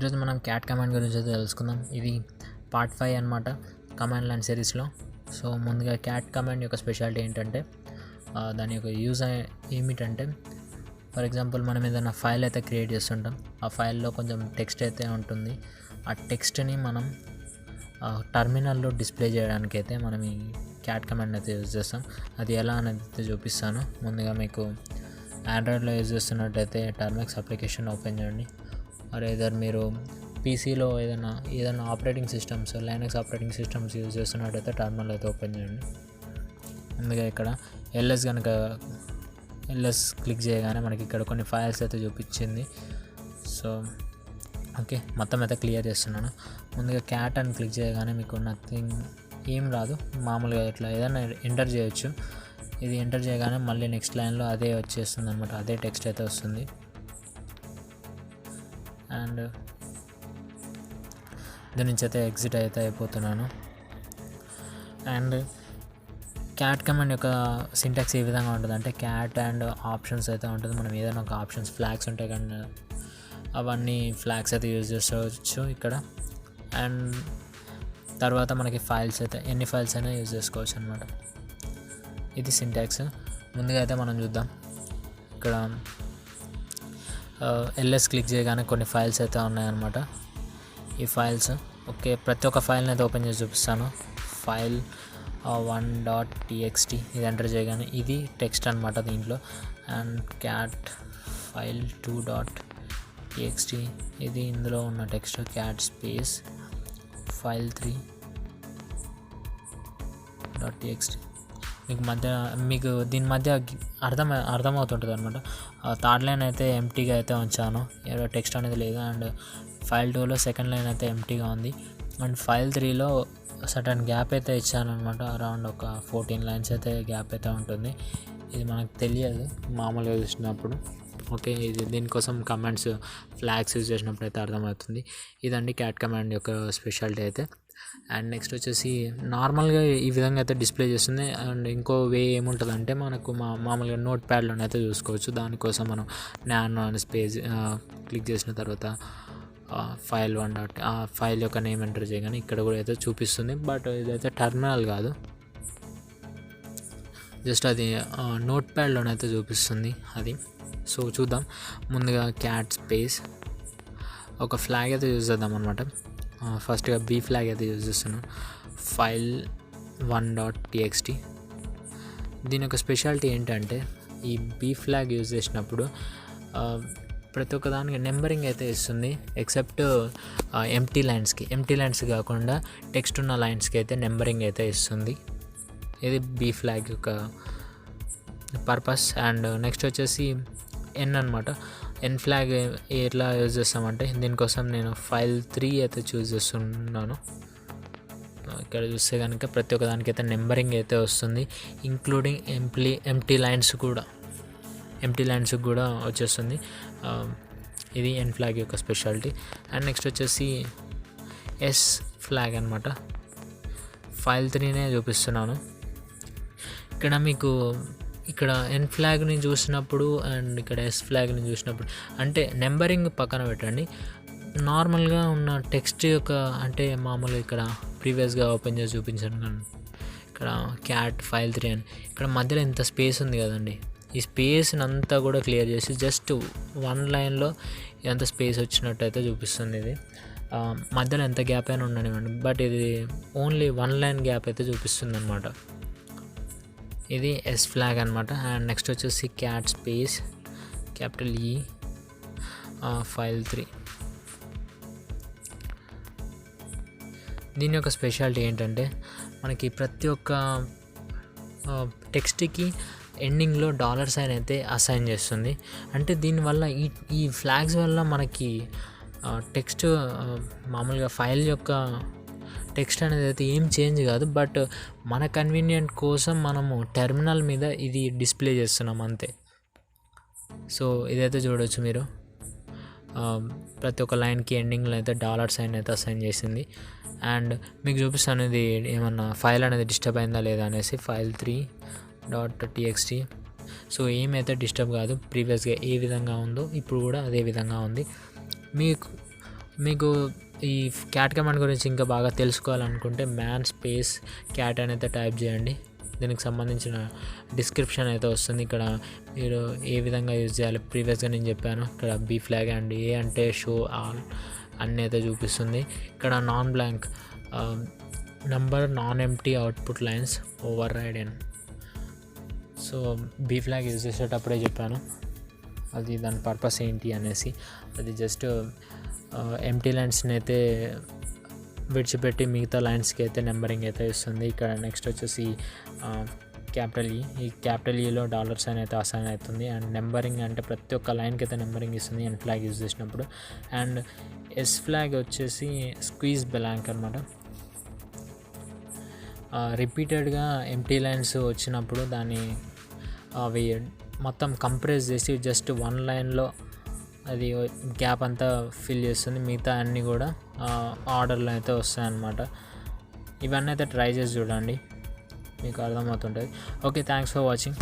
ఈరోజు మనం cat command గురించి అయితే తెలుసుకుందాం. ఇది పార్ట్ 5 అనమాట కమాండ్ లైన్ సిరీస్లో. సో ముందుగా క్యాట్ కమాండ్ యొక్క స్పెషాలిటీ ఏంటంటే దాని యొక్క యూజ్ ఏమిటంటే, ఫర్ ఎగ్జాంపుల్ మనం ఏదైనా ఫైల్ అయితే క్రియేట్ చేస్తుంటాం. ఆ ఫైల్లో కొంచెం టెక్స్ట్ అయితే ఉంటుంది. ఆ టెక్స్ట్ని మనం టర్మినల్లో డిస్ప్లే చేయడానికి అయితే మనం ఈ క్యాట్ కమాండ్ అయితే యూజ్ చేస్తాం. అది ఎలా అనేది అయితే చూపిస్తాను. ముందుగా మీకు ఆండ్రాయిడ్లో యూజ్ చేస్తున్నట్టయితే టర్మక్స్ అప్లికేషన్ ఓపెన్ చేయండి. ఏదర్ మీరు పీసీలో ఏదైనా operating systems, Linux operating systems use చేస్తున్నట్టయితే టర్మినల్ అయితే ఓపెన్ చేయండి. ముందుగా ఇక్కడ ఎల్ఎస్ క్లిక్ చేయగానే మనకి ఇక్కడ కొన్ని ఫైల్స్ అయితే చూపించింది. సో ఓకే, మొత్తం అయితే క్లియర్ చేస్తున్నాను. ముందుగా క్యాట్ అని క్లిక్ చేయగానే మీకు నథింగ్ ఏం రాదు, మామూలుగా ఇట్లా ఏదైనా ఎంటర్ చేయొచ్చు. ఇది ఎంటర్ చేయగానే మళ్ళీ నెక్స్ట్ లైన్లో అదే వచ్చేస్తుంది అనమాట, అదే టెక్స్ట్ అయితే వస్తుంది. అండ్ దీని నుంచి అయితే ఎగ్జిట్ అయితే అయిపోతున్నాను. అండ్ క్యాట్ కమాండ్ యొక్క సింటాక్స్ ఏ విధంగా ఉంటుంది అంటే, క్యాట్ అండ్ ఆప్షన్స్ అయితే ఉంటుంది. మనం ఏదైనా ఒక ఆప్షన్స్ ఫ్లాగ్స్ ఉంటాయి కానీ అవన్నీ ఫ్లాగ్స్ అయితే యూజ్ చేసుకోవచ్చు ఇక్కడ. అండ్ తర్వాత మనకి ఫైల్స్ అయితే ఎన్ని ఫైల్స్ అయినా యూజ్ చేసుకోవచ్చు అనమాట. ఇది సింటాక్స్. ముందుగా అయితే మనం చూద్దాం. ఇక్కడ ఎల్ఎస్ క్లిక్ చేయగానే కొన్ని ఫైల్స్ అయితే ఉన్నాయన్నమాట. ఈ ఫైల్స్ ఓకే, ప్రతి ఒక్క ఫైల్ని అయితే ఓపెన్ చేసి చూపిస్తాను. ఫైల్ 1.txt ఇది ఎంటర్ చేయగానే ఇది టెక్స్ట్ అనమాట దీంట్లో. అండ్ క్యాట్ ఫైల్ 2.txt ఇది ఇందులో ఉన్న text. Cat space file 3.txt మీకు దీని మధ్య అర్థమవుతుంటుంది అనమాట. థర్డ్ లైన్ అయితే ఎంటీగా అయితే ఉంచాను, టెక్స్ట్ అనేది లేదు. అండ్ ఫైల్ 2లో సెకండ్ లైన్ అయితే ఎంటీగా ఉంది. అండ్ ఫైల్ 3లో సర్టన్ గ్యాప్ అయితే ఇచ్చాను అనమాట. అరౌండ్ ఒక 14 లైన్స్ అయితే గ్యాప్ అయితే ఉంటుంది. ఇది మనకు తెలియదు మామూలుగా చూసినప్పుడు. ఓకే, ఇది దీనికోసం కమాండ్స్ ఫ్లాగ్స్ యూజ్ చేసినప్పుడు అయితే అర్థమవుతుంది. ఇదండి క్యాట్ కమాండ్ యొక్క స్పెషాలిటీ అయితే. అండ్ నెక్స్ట్ వచ్చేసి నార్మల్గా ఈ విధంగా అయితే డిస్ప్లే చేస్తుంది. అండ్ ఇంకో వే ఏముంటుందంటే, మనకు మామూలుగా నోట్ ప్యాడ్లోనే అయితే చూసుకోవచ్చు. దానికోసం మనం నానో అని స్పేస్ క్లిక్ చేసిన తర్వాత ఫైల్ 1. ఆ ఫైల్ యొక్క నేమ్ ఎంటర్ చేయగానే ఇక్కడ కూడా అయితే చూపిస్తుంది. బట్ ఇదైతే టర్మినల్ కాదు, జస్ట్ అది నోట్ ప్యాడ్లోనే అయితే చూపిస్తుంది అది. సో చూద్దాం. ముందుగా క్యాట్ స్పేస్ ఒక ఫ్లాగ్ అయితే యూజ్ చేద్దాం అనమాట. ఫస్ట్గా బీ ఫ్లాగ్ అయితే యూజ్ చేస్తున్నాను. ఫైల్ 1.txt దీని యొక్క స్పెషాలిటీ ఏంటంటే, ఈ బీ ఫ్లాగ్ యూజ్ చేసినప్పుడు ప్రతి ఒక్క దానికి నెంబరింగ్ అయితే ఇస్తుంది. ఎక్సెప్ట్ ఎంటీ లైన్స్ కాకుండా టెక్స్ట్ ఉన్న లైన్స్కి అయితే నెంబరింగ్ అయితే ఇస్తుంది. ఇది బీ ఫ్లాగ్ యొక్క పర్పస్. అండ్ నెక్స్ట్ వచ్చేసి ఎన్ అనమాట. ఎన్ ఫ్లాగ్ ఎట్లా యూజ్ చేస్తామంటే, దీనికోసం నేను ఫైల్ 3 అయితే చూస్ చేస్తున్నాను. ఇక్కడ చూస్తే కనుక ప్రతి ఒక్క దానికి అయితే నెంబరింగ్ అయితే వస్తుంది, ఇంక్లూడింగ్ ఎంటీ లైన్స్కి కూడా వచ్చేస్తుంది. ఇది ఎన్ ఫ్లాగ్ యొక్క స్పెషాలిటీ. అండ్ నెక్స్ట్ వచ్చేసి ఎస్ ఫ్లాగ్ అనమాట. ఫైల్ 3నే చూపిస్తున్నాను. ఇక్కడ మీకు ఇక్కడ ఎన్ ఫ్లాగ్ని చూసినప్పుడు అండ్ ఇక్కడ ఎస్ ఫ్లాగ్ని చూసినప్పుడు అంటే నెంబరింగ్ పక్కన పెట్టండి. నార్మల్గా ఉన్న టెక్స్ట్ యొక్క అంటే మామూలుగా ఇక్కడ ప్రీవియస్గా ఓపెన్ చేసి చూపించాను కానీ ఇక్కడ క్యాట్ ఫైల్ 3 అని ఇక్కడ మధ్యలో ఇంత స్పేస్ ఉంది కదండి. ఈ స్పేస్ని అంతా కూడా క్లియర్ చేసి జస్ట్ 1 లైన్లో ఎంత స్పేస్ వచ్చినట్టు అయితే చూపిస్తుంది. ఇది మధ్యలో ఎంత గ్యాప్ అయినా ఉండనివ్వండి, బట్ ఇది ఓన్లీ 1 లైన్ గ్యాప్ అయితే చూపిస్తుంది అనమాట. ఇది ఎస్ ఫ్లాగ్ అనమాట. అండ్ నెక్స్ట్ వచ్చేసి క్యాట్ స్పేస్ క్యాపిటల్ ఈ ఫైల్ 3. దీని యొక్క స్పెషాలిటీ ఏంటంటే, మనకి ప్రతి ఒక్క టెక్స్ట్కి ఎండింగ్లో $సైన్ అయితే అసైన్ చేస్తుంది. అంటే దీనివల్ల ఈ ఫ్లాగ్స్ వల్ల మనకి టెక్స్ట్ మామూలుగా ఫైల్ యొక్క టెక్స్ట్ అనేది అయితే ఏం చేంజ్ కాదు, బట్ మన కన్వీనియంట్ కోసం మనము టెర్మినల్ మీద ఇది డిస్ప్లే చేస్తున్నాం అంతే. సో ఇదైతే చూడవచ్చు మీరు, ప్రతి ఒక్క లైన్కి ఎండింగ్లో అయితే $సైన్ అయితే అసైన్ చేసింది. అండ్ మీకు చూపిస్తాను ఇది ఏమన్నా ఫైల్ అనేది డిస్టర్బ్ అయిందా లేదా అనేసి. ఫైల్ 3.txt సో ఏమైతే డిస్టర్బ్ కాదు, ప్రీవియస్గా ఏ విధంగా ఉందో ఇప్పుడు కూడా అదే విధంగా ఉంది. మీకు మీకు ఈ క్యాట్ కమాండ్ గురించి ఇంకా బాగా తెలుసుకోవాలనుకుంటే మ్యాన్ స్పేస్ క్యాట్ అని అయితే టైప్ చేయండి. దీనికి సంబంధించిన డిస్క్రిప్షన్ అయితే వస్తుంది. ఇక్కడ మీరు ఏ విధంగా యూజ్ చేయాలి ప్రీవియస్గా నేను చెప్పాను. ఇక్కడ బీ ఫ్లాగ్ అండ్ ఏ అంటే షో ఆల్ అన్నీ అయితే చూపిస్తుంది. ఇక్కడ non blank number non empty output lines override in. So B flag use చేసేటప్పుడే చెప్పాను అది దాని పర్పస్ ఏంటి అనేసి. అది జస్ట్ ఎంప్టీ లైన్స్ని అయితే విడిచిపెట్టి మిగతా లైన్స్కి అయితే నెంబరింగ్ అయితే ఇస్తుంది. ఇక్కడ నెక్స్ట్ వచ్చేసి క్యాపిటల్ ఈ క్యాపిటల్ ఈలో డాలర్స్ అని అయితే అసైన్ అవుతుంది. అండ్ నెంబరింగ్ అంటే ప్రతి ఒక్క లైన్కి అయితే నెంబరింగ్ ఇస్తుంది ఎన్ ఫ్లాగ్ యూజ్ చేసినప్పుడు. అండ్ ఎస్ ఫ్లాగ్ వచ్చేసి స్క్వీజ్ బ్లాంక్ అనమాట. రిపీటెడ్గా ఎంప్టీ లైన్స్ వచ్చినప్పుడు దాన్ని అవి మొత్తం కంప్రెస్ చేసి జస్ట్ వన్ లైన్లో అది గ్యాప్ అంతా ఫిల్ చేస్తుంది. మిగతా అన్నీ కూడా ఆర్డర్లో అయితే వస్తాయి అన్నమాట. ఇవన్నీ అయితే ట్రై చేసి చూడండి, మీకు అర్థమవుతుంటుంది. Okay, thanks for watching.